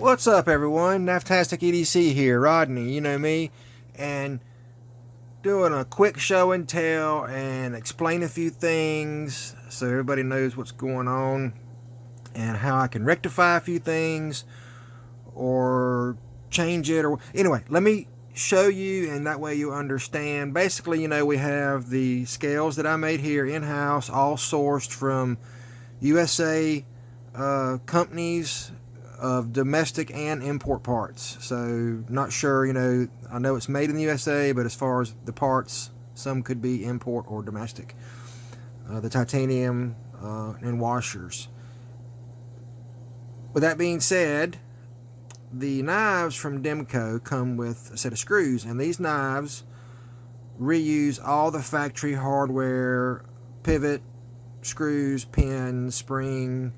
What's up, everyone? Knaftasticedc here, Rodney, you know me, and doing a quick show and tell and explain a few things so everybody knows what's going on and how I can rectify a few things or change it. Or anyway, let me show you, and that way you understand. Basically, we have the scales that I made here in-house, all sourced from USA companies of domestic and import parts. So not sure, I know it's made in the USA, but as far as the parts, some could be import or domestic. The titanium and washers. With that being said, the knives from Demko come with a set of screws, and these knives reuse all the factory hardware, pivot, screws, pin, spring,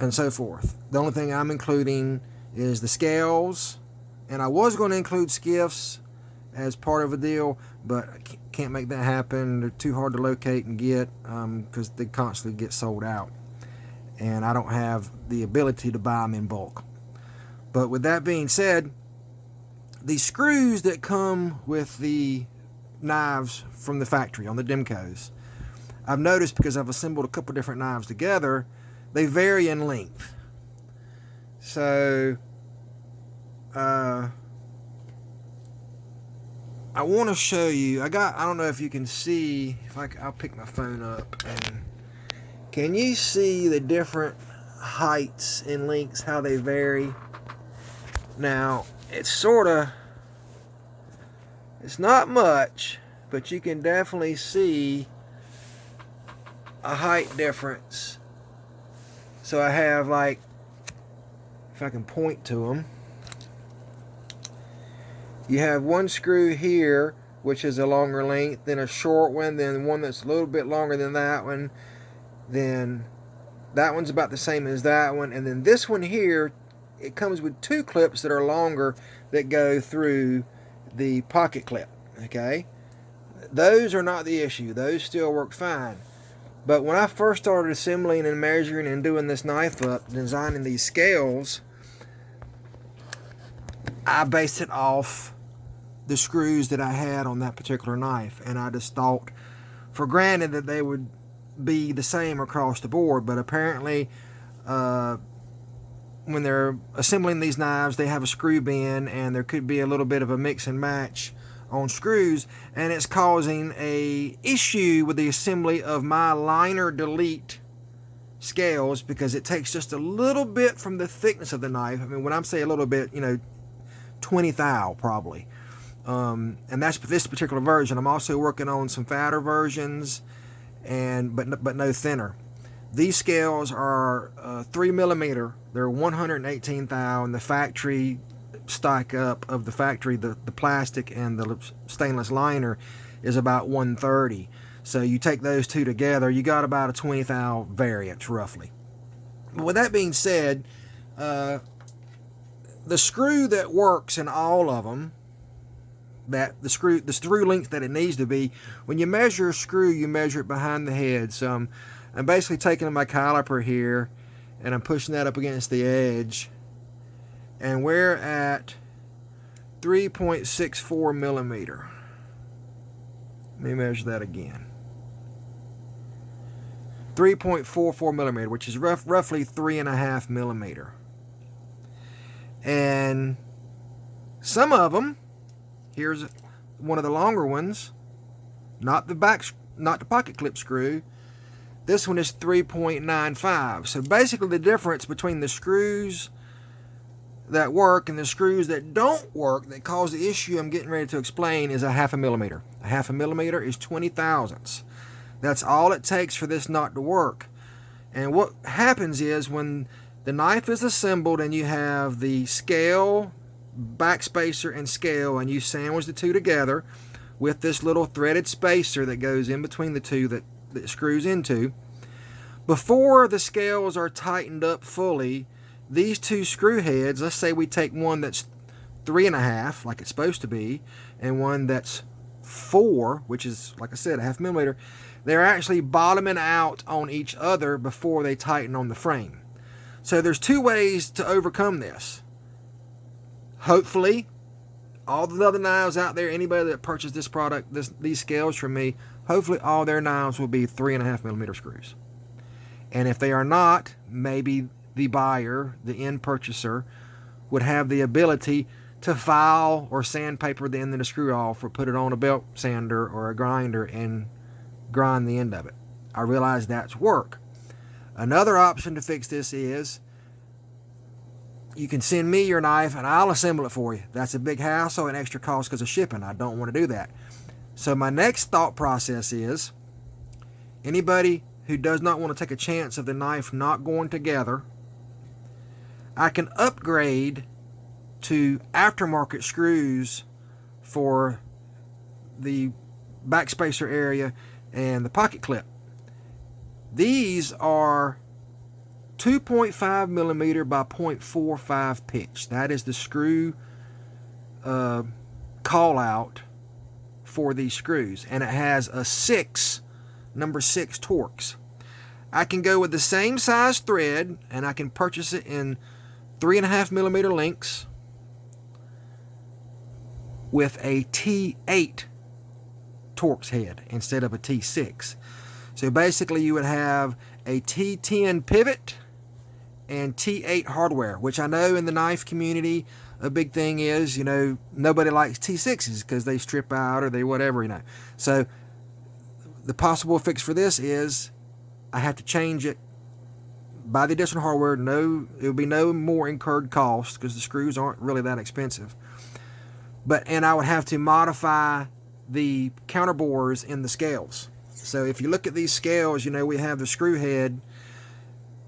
and so forth. The only thing I'm including is the scales, and I was going to include skiffs as part of a deal, but I can't make that happen. They're too hard to locate and get because they constantly get sold out, and I don't have the ability to buy them in bulk. But with that being said, the screws that come with the knives from the factory on the Demkos, I've noticed, because I've assembled a couple different knives together, they vary in length. So I want to show you. I don't know if you can see. I'll pick my phone up, and can you see the different heights and lengths, how they vary? Now, it's not much, but you can definitely see a height difference. So I have, if I can point to them, you have one screw here, which is a longer length, then a short one, then one that's a little bit longer than that one, then that one's about the same as that one, and then this one here, it comes with two clips that are longer that go through the pocket clip. Okay, those are not the issue. Those still work fine. But when I first started assembling and measuring and doing this knife up, designing these scales, I based it off the screws that I had on that particular knife, and I just thought for granted that they would be the same across the board. But apparently when they're assembling these knives, they have a screw bin, and there could be a little bit of a mix and match on screws, and it's causing a issue with the assembly of my liner delete scales, because it takes just a little bit from the thickness of the knife. I mean, when I'm saying a little bit, 20 thou probably, and that's this particular version. I'm also working on some fatter versions, but no thinner. These scales are 3mm. They're 118 thou, and the factory stock up of the factory, the plastic and the stainless liner is about 130. So you take those two together, you got about a 20 thou variance roughly. But with that being said, the screw that works in all of them, the screw length that it needs to be, when you measure a screw, you measure it behind the head. So I'm basically taking my caliper here, and I'm pushing that up against the edge, and we're at 3.64 millimeter. Let me measure that again. 3.44 millimeter, which is roughly 3.5 millimeter. And some of them, here's one of the longer ones, not the pocket clip screw. This one is 3.95. So basically the difference between the screws that work and the screws that don't work, that cause the issue I'm getting ready to explain, is a 0.5 millimeter. A 0.5 millimeter is 20 thousandths. That's all it takes for this not to work. And what happens is, when the knife is assembled and you have the scale, backspacer, and scale, and you sandwich the two together with this little threaded spacer that goes in between the two that it screws into, before the scales are tightened up fully, these two screw heads, let's say we take one that's 3.5 like it's supposed to be, and one that's 4, which is, like I said, a 0.5 millimeter, they're actually bottoming out on each other before they tighten on the frame. So there's two ways to overcome this. Hopefully, all the other knives out there, anybody that purchased this product, these scales from me, hopefully all their knives will be 3.5mm screws. And if they are not, maybe the buyer, the end purchaser, would have the ability to file or sandpaper the end of the screw off, or put it on a belt sander or a grinder and grind the end of it. I realize that's work. Another option to fix this is you can send me your knife and I'll assemble it for you. That's a big hassle and extra cost because of shipping. I don't want to do that. So my next thought process is, anybody who does not want to take a chance of the knife not going together, I can upgrade to aftermarket screws for the backspacer area and the pocket clip. These are 2.5mm by 0.45 pitch. That is the screw call out for these screws, and it has a number 6 Torx. I can go with the same size thread, and I can purchase it in 3.5mm lengths with a T8 Torx head instead of a T6. So basically you would have a T10 pivot and T8 hardware, which I know in the knife community a big thing is, nobody likes T6s because they strip out or they whatever, So the possible fix for this is I have to change it, buy the additional hardware. No, it will be no more incurred cost because the screws aren't really that expensive. And I would have to modify the counterbores in the scales. So if you look at these scales, we have the screw head.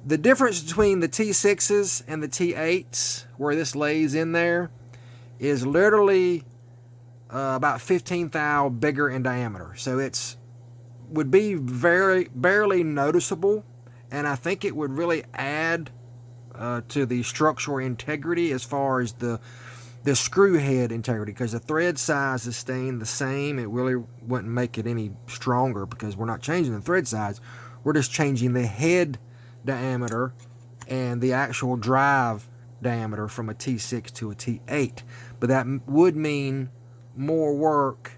The difference between the T6s and the T8s, where this lays in there, is literally about 15 thou bigger in diameter. So would be very barely noticeable, and I think it would really add to the structural integrity as far as the screw head integrity, because the thread size is staying the same. It really wouldn't make it any stronger because we're not changing the thread size. We're just changing the head diameter and the actual drive diameter from a T6 to a T8. But that would mean more work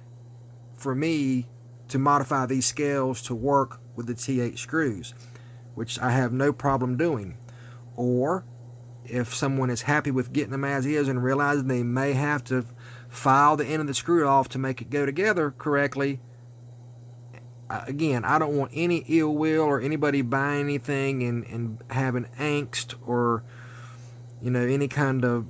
for me to modify these scales to work with the T8 screws, which I have no problem doing. Or if someone is happy with getting them as is and realizing they may have to file the end of the screw off to make it go together correctly, again, I don't want any ill will or anybody buying anything and having angst or any kind of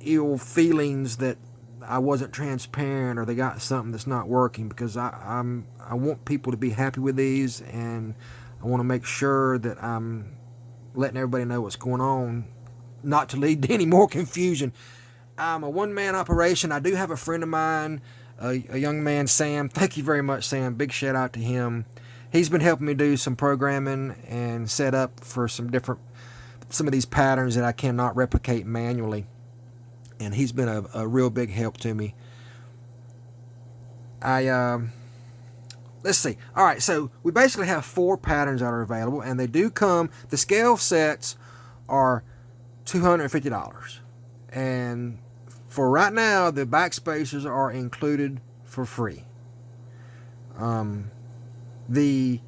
ill feelings that I wasn't transparent or they got something that's not working, because I want people to be happy with these, and I want to make sure that I'm letting everybody know what's going on, not to lead to any more confusion. I'm a one-man operation. I do have a friend of mine, a young man, Sam. Thank you very much, Sam. Big shout out to him. He's been helping me do some programming and set up for some of these patterns that I cannot replicate manually. And he's been a real big help to me. Let's see. All right, so we basically have 4 patterns that are available, and they do come, the scale sets are $250. And for right now, the backspacers are included for free. The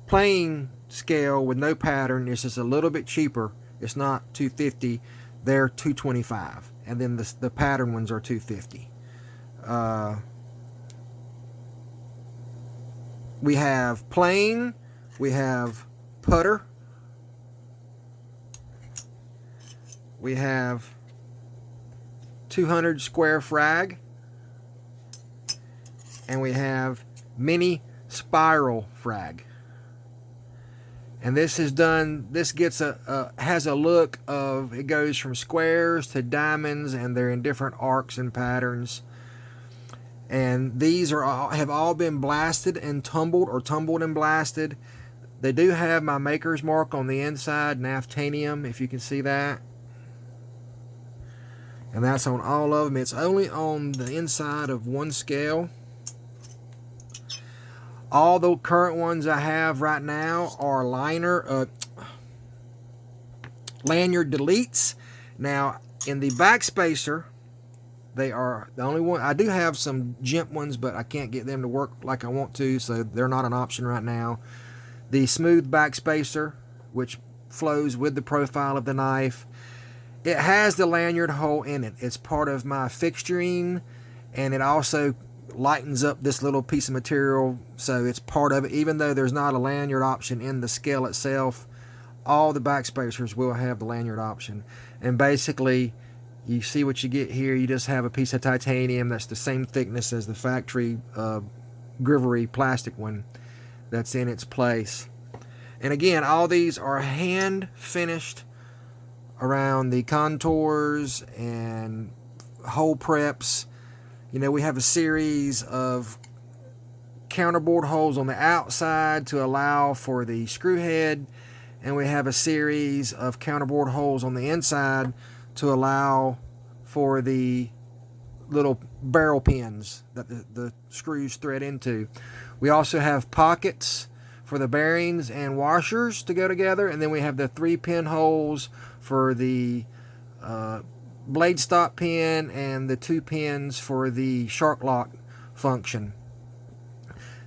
plain scale with no pattern is just a little bit cheaper. It's not $250. They're $225, and then the pattern ones are $250. We have plain, we have putter, we have 200 square frag, and we have mini spiral frag. And this is done, this gets has a look of, it goes from squares to diamonds, and they're in different arcs and patterns. And these have all been blasted and tumbled, or tumbled and blasted. They do have my maker's mark on the inside, Knaftanium, if you can see that. And that's on all of them. It's only on the inside of one scale. All the current ones I have right now are lanyard deletes. Now, in the back spacer, they are the only one. I do have some GIMP ones, but I can't get them to work like I want to, so they're not an option right now. The smooth back spacer, which flows with the profile of the knife, it has the lanyard hole in it. It's part of my fixturing, and it also lightens up this little piece of material, so it's part of it. Even though there's not a lanyard option in the scale itself, all the back spacers will have the lanyard option. And basically, you see what you get here. You just have a piece of titanium that's the same thickness as the factory Grivery plastic one that's in its place. And again, all these are hand finished around the contours and hole preps. You know, we have a series of counterbore holes on the outside to allow for the screw head, and we have a series of counterbore holes on the inside to allow for the little barrel pins that the screws thread into. We also have pockets for the bearings and washers to go together, and then we have the 3 pin holes for the blade stop pin and the 2 pins for the shark lock function.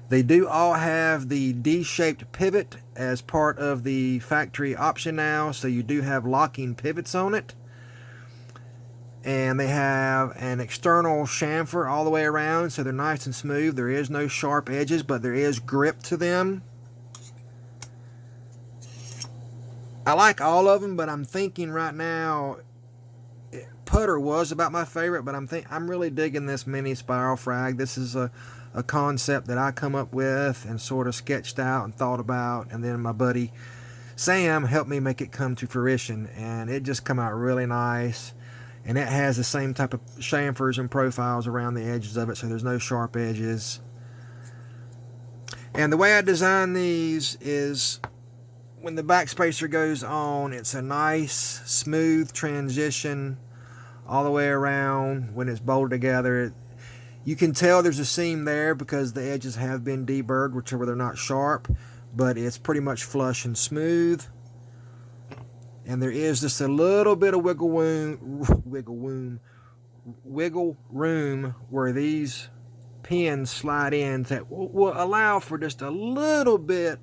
They do all have the D-shaped pivot as part of the factory option now, so you do have locking pivots on it. And they have an external chamfer all the way around, so they're nice and smooth. There is no sharp edges, but there is grip to them. I like all of them, but I'm thinking right now, putter was about my favorite, but I'm really digging this mini spiral frag. This is a concept that I come up with and sort of sketched out and thought about, and then my buddy Sam helped me make it come to fruition, and it just come out really nice. And it has the same type of chamfers and profiles around the edges of it, so there's no sharp edges. And the way I design these is when the back spacer goes on, it's a nice smooth transition all the way around. When it's bolted together, you can tell there's a seam there because the edges have been deburred, which are where they're not sharp, but it's pretty much flush and smooth. And there is just a little bit of wiggle room where these pins slide in that will allow for just a little bit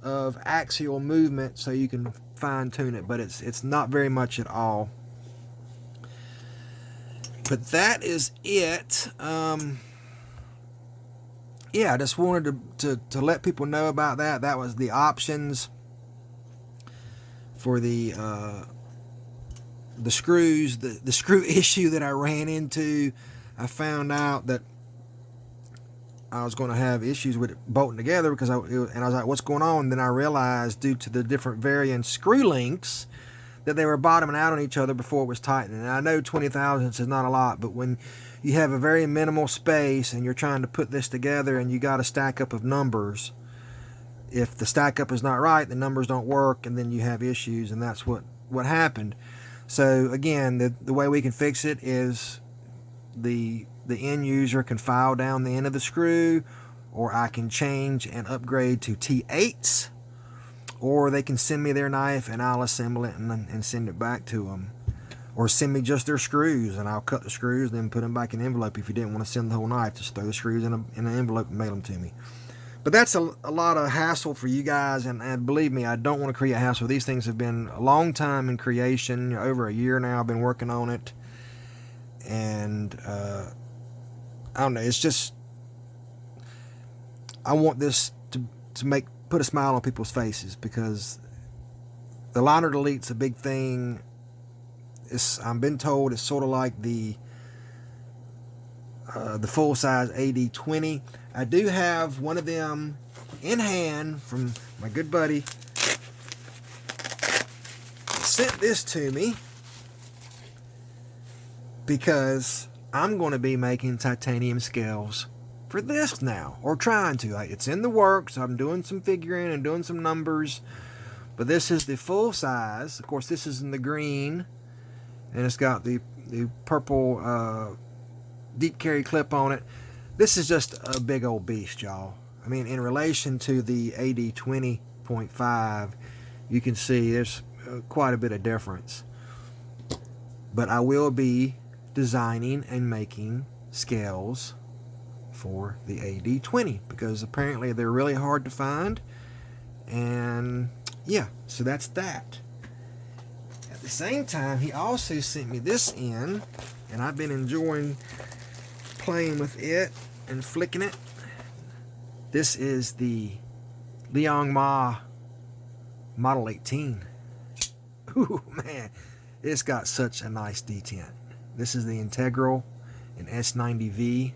of axial movement, so you can fine tune it, but it's not very much at all. But that is it. Yeah, I just wanted to let people know about that. That was the options for the screws. The screw issue that I ran into, I found out that I was going to have issues with it bolting together because I was like, what's going on? And then I realized, due to the different varying screw lengths, that they were bottoming out on each other before it was tightening. And I know 20 thousandths is not a lot, but when you have a very minimal space and you're trying to put this together and you got a stack up of numbers, if the stack up is not right, the numbers don't work, and then you have issues, and that's what happened. So again, the way we can fix it is the end user can file down the end of the screw, or I can change and upgrade to T8s, or they can send me their knife and I'll assemble it and send it back to them, or send me just their screws and I'll cut the screws and then put them back in an envelope. If you didn't want to send the whole knife, just throw the screws in an envelope and mail them to me. But that's a lot of hassle for you guys, and believe me, I don't want to create hassle. These things have been a long time in creation, over a year now I've been working on it, and I don't know, it's just, I want this to put a smile on people's faces, because the liner delete's a big thing. I've been told it's sort of like the full-size AD20. I do have one of them in hand from my good buddy. He sent this to me because I'm going to be making titanium scales for this now, or trying to. It's in the works. I'm doing some figuring and doing some numbers, but this is the full size. Of course, this is in the green, and it's got the purple deep carry clip on it. This is just a big old beast, y'all. I mean, in relation to the AD20.5, you can see there's quite a bit of difference. But I will be designing and making scales for the AD20 because apparently they're really hard to find. And yeah, so that's that. At the same time, he also sent me this in, and I've been enjoying playing with it and flicking it. This is the Liang Model 18. Ooh, man, it's got such a nice detent. This is the Integral in S90V.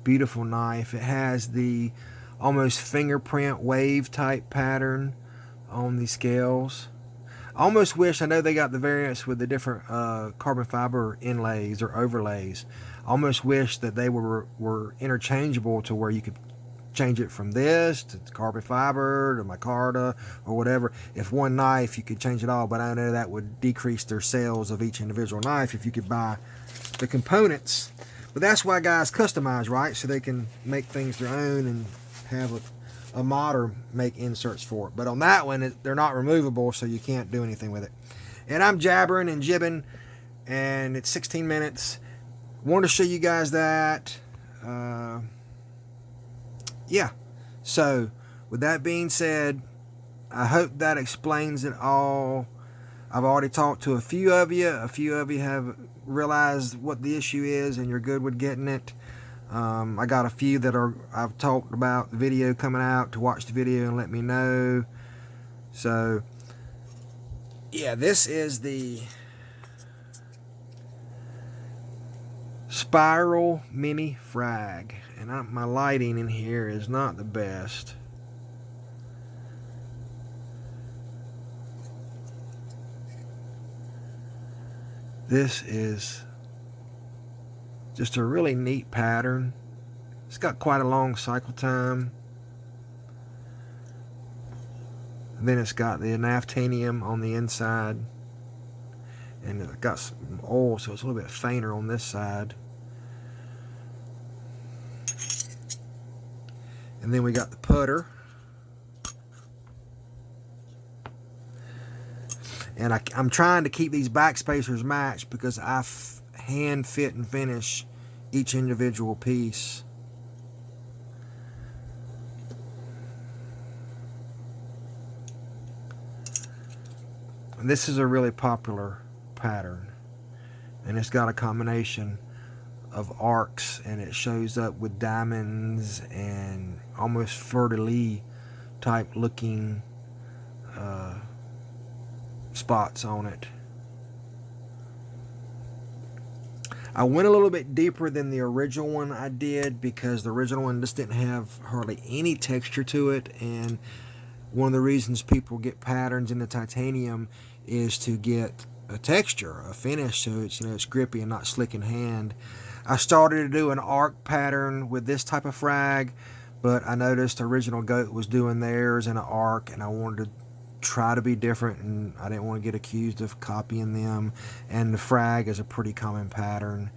Beautiful knife. It has the almost fingerprint wave type pattern on the scales. I almost wish, I know they got the variants with the different carbon fiber inlays or overlays. I almost wish that they were interchangeable to where you could change it from this to carbon fiber to micarta or whatever. If one knife you could change it all, but I know that would decrease their sales of each individual knife if you could buy the components. But that's why guys customize, right? So they can make things their own and have a modder make inserts for it. But on that one, they're not removable, so you can't do anything with it. And I'm jabbering and jibbing, and it's 16 minutes. Wanted to show you guys that. Yeah, so with that being said, I hope that explains it all. I've already talked to a few of you. A few of you have realized what the issue is and you're good with getting it. I got a few that I've talked about the video coming out to watch the video and let me know. So yeah, this is the Spiral Mini Frag, and my lighting in here is not the best. This is just a really neat pattern. It's got quite a long cycle time. And then it's got the Knaftanium on the inside, and it's got some oil, so it's a little bit fainter on this side. And then we got the putter. And I'm trying to keep these back spacers matched because I hand fit and finish each individual piece. And this is a really popular pattern, and it's got a combination of arcs, and it shows up with diamonds and almost fleur-de-lis type looking spots on it. I went a little bit deeper than the original one I did because the original one just didn't have hardly any texture to it, and one of the reasons people get patterns in the titanium is to get a texture, a finish, so it's, it's grippy and not slick in hand. I started to do an arc pattern with this type of frag, but I noticed Original Goat was doing theirs in an arc, and I wanted to try to be different, and I didn't want to get accused of copying them. And the frag is a pretty common pattern,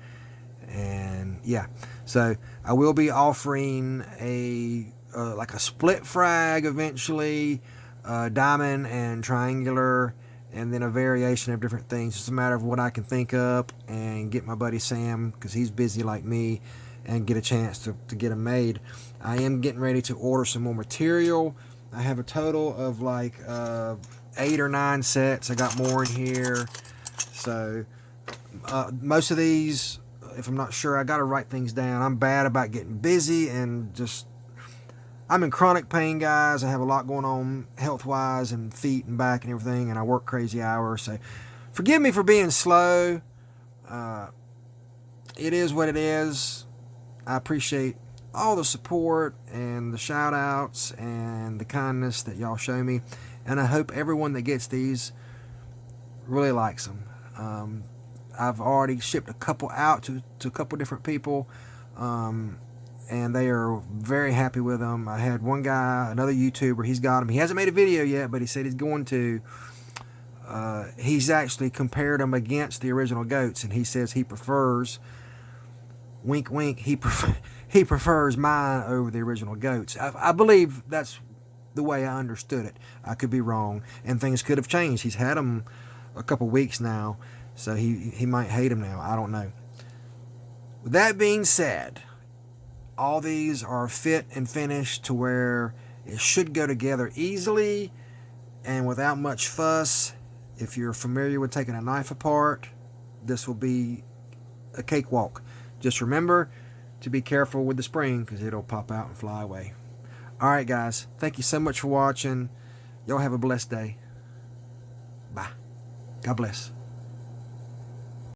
and yeah, so I will be offering a like a split frag eventually, diamond and triangular, and then a variation of different things. It's a matter of what I can think up and get my buddy Sam, because he's busy like me, and get a chance to get them made. I am getting ready to order some more material. I have a total of like 8 or 9 sets. I got more in here. So most of these, if I'm not sure, I got to write things down. I'm bad about getting busy, and just I'm in chronic pain, guys. I have a lot going on health-wise and feet and back and everything, and I work crazy hours. So forgive me for being slow. It is what it is. I appreciate all the support and the shout outs and the kindness that y'all show me, and I hope everyone that gets these really likes them. I've already shipped a couple out to a couple different people, and they are very happy with them. I had one guy, another YouTuber, he's got them. He hasn't made a video yet, but he said he's going to. He's actually compared them against the Original Goats, and he says he prefers, wink wink, he prefers mine over the Original Goats. I believe that's the way I understood it. I could be wrong, and things could have changed. He's had them a couple weeks now, so he might hate them now. I don't know. With that being said, all these are fit and finished to where it should go together easily and without much fuss. If you're familiar with taking a knife apart, this will be a cakewalk. Just remember to be careful with the spring because it'll pop out and fly away. Alright guys, thank you so much for watching. Y'all have a blessed day. Bye. God bless.